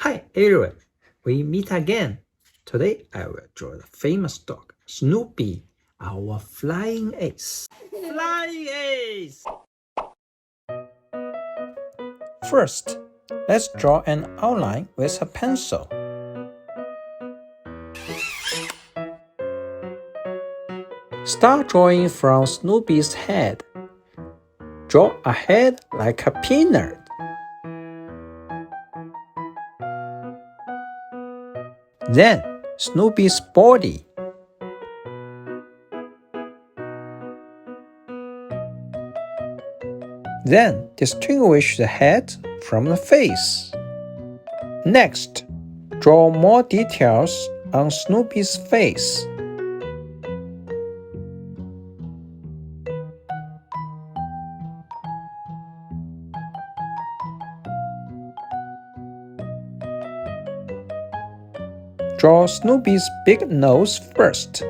Hi everyone, we meet again. Today I will draw the famous dog, Snoopy, our flying ace. Flying ace! First, let's draw an outline with a pencil. Start drawing from Snoopy's head. Draw a head like a peanut. Then, Snoopy's body. Then, distinguish the head from the face. Next, draw more details on Snoopy's face. Draw Snoopy's big nose first,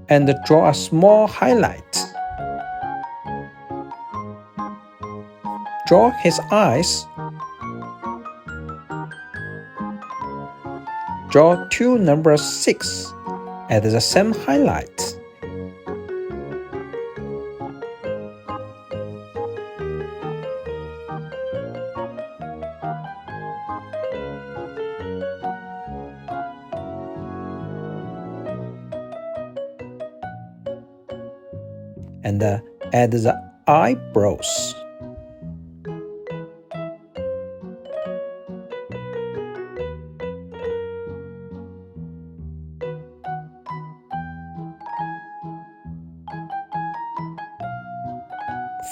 and draw a small highlight. Draw his eyes. Draw two numbers 6 at the same highlight. And add the eyebrows.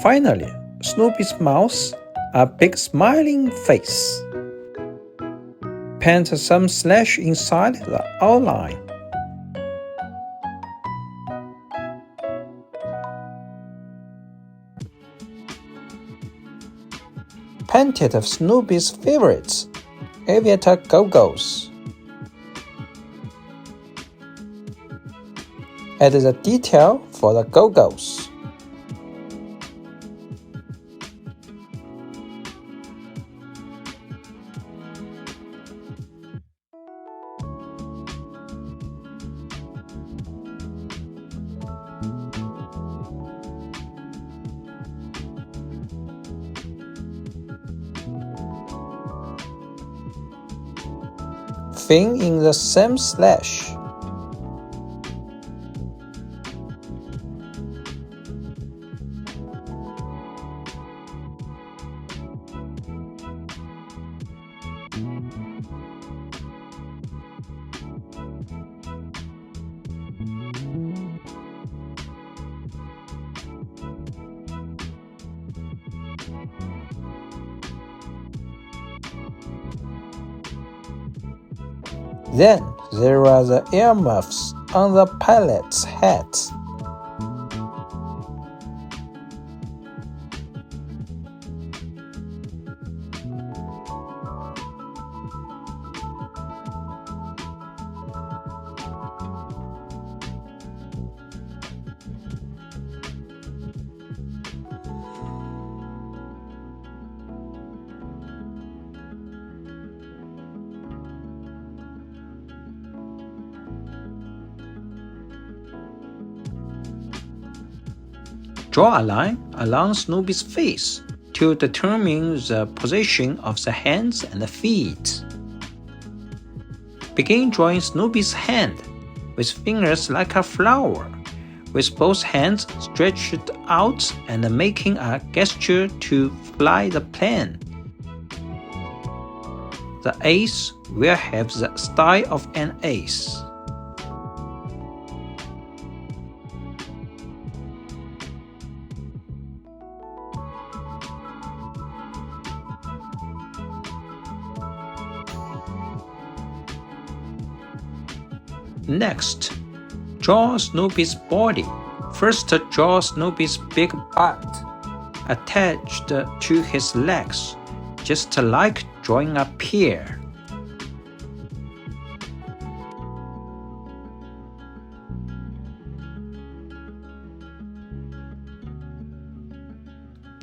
Finally, Snoopy's mouth, a big smiling face. Paint some slash inside the outline. Painted Snoopy's favorites, aviator goggles. Add the detail for the goggles. Fin in the same slash. Then there are the earmuffs on the pilot's hat. Draw a line along Snoopy's face to determine the position of the hands and the feet. Begin drawing Snoopy's hand with fingers like a flower, with both hands stretched out and making a gesture to fly the plane. The ace will have the style of an ace. Next, draw Snoopy's body. First, draw Snoopy's big butt attached to his legs, just like drawing a pear.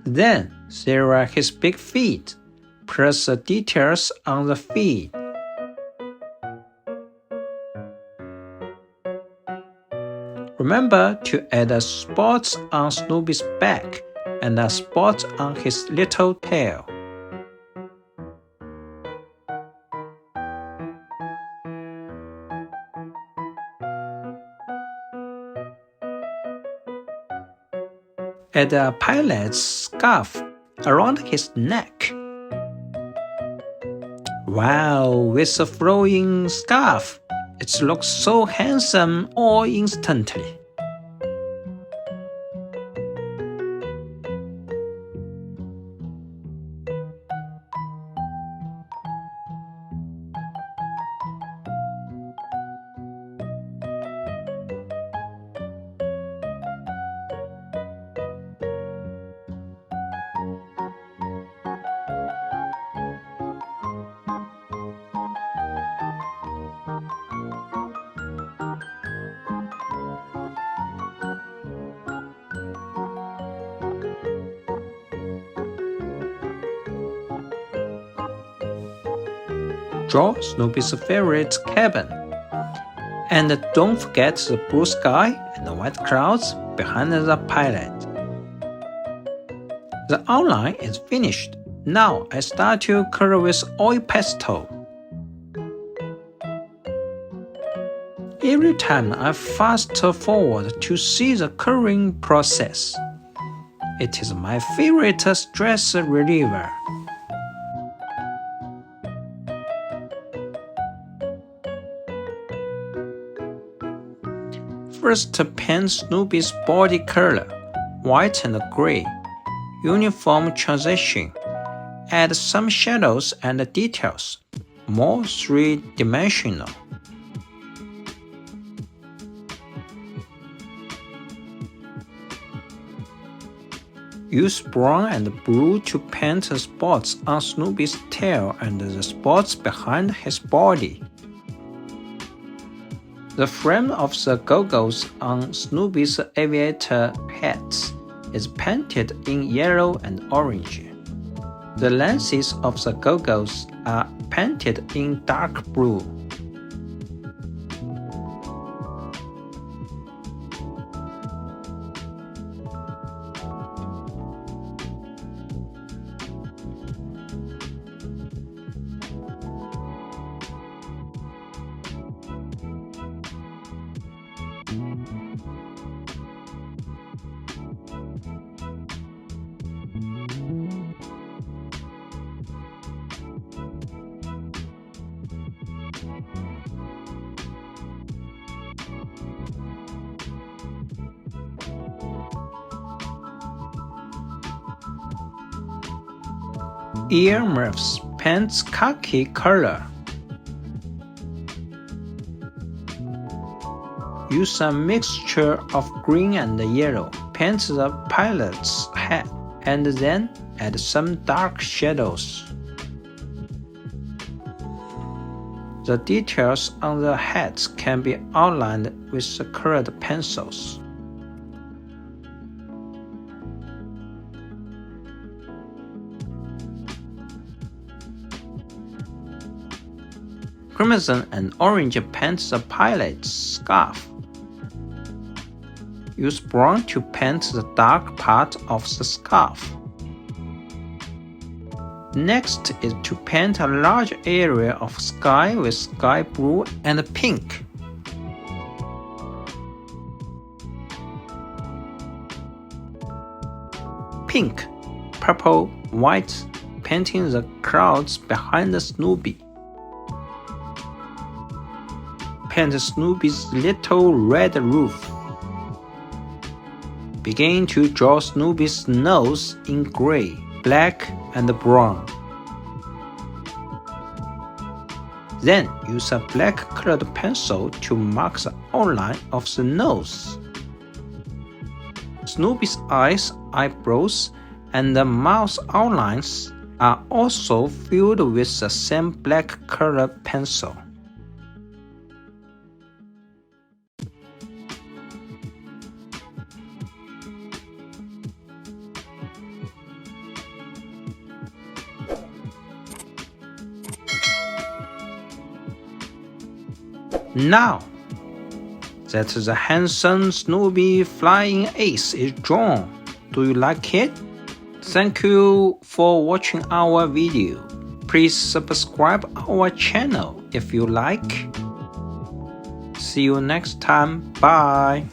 Then, there are his big feet. plus the details on the feet. Remember to add a spot on Snoopy's back and a spot on his little tail. Add a pilot's scarf around his neck. Wow, with a flowing scarf, it looks so handsome all instantly. Draw Snoopy's favorite cabin. And don't forget the blue sky and the white clouds behind the pilot. The outline is finished. Now I start to color with oil pastel. Every time I fast forward to see the coloring process. It is my favorite stress reliever. First, paint Snoopy's body color, white and gray, uniform transition. Add some shadows and details, more three-dimensional. Use brown and blue to paint the spots on Snoopy's tail and the spots behind his body. The frame of the goggles on Snoopy's aviator hats is painted in yellow and orange. The lenses of the goggles are painted in dark blue. Earmuffs paints khaki color. Use a mixture of green and yellow. Paint the pilot's head and then add some dark shadows. The details on the heads can be outlined with the colored pencils. Crimson and orange paint the pilot's scarf. Use brown to paint the dark part of the scarf. Next is to paint a large area of sky with sky blue and pink. Pink, purple, white, painting the clouds behind the Snoopy. Paint Snoopy's little red roof. Begin to draw Snoopy's nose in gray, black, and brown. Then use a black colored pencil to mark the outline of the nose. Snoopy's eyes, eyebrows, and the mouth outlines are also filled with the same black colored pencil. Now that the handsome Snoopy Flying Ace is drawn, do you like it? Thank you for watching our video. Please subscribe our channel if you like. See you next time. Bye.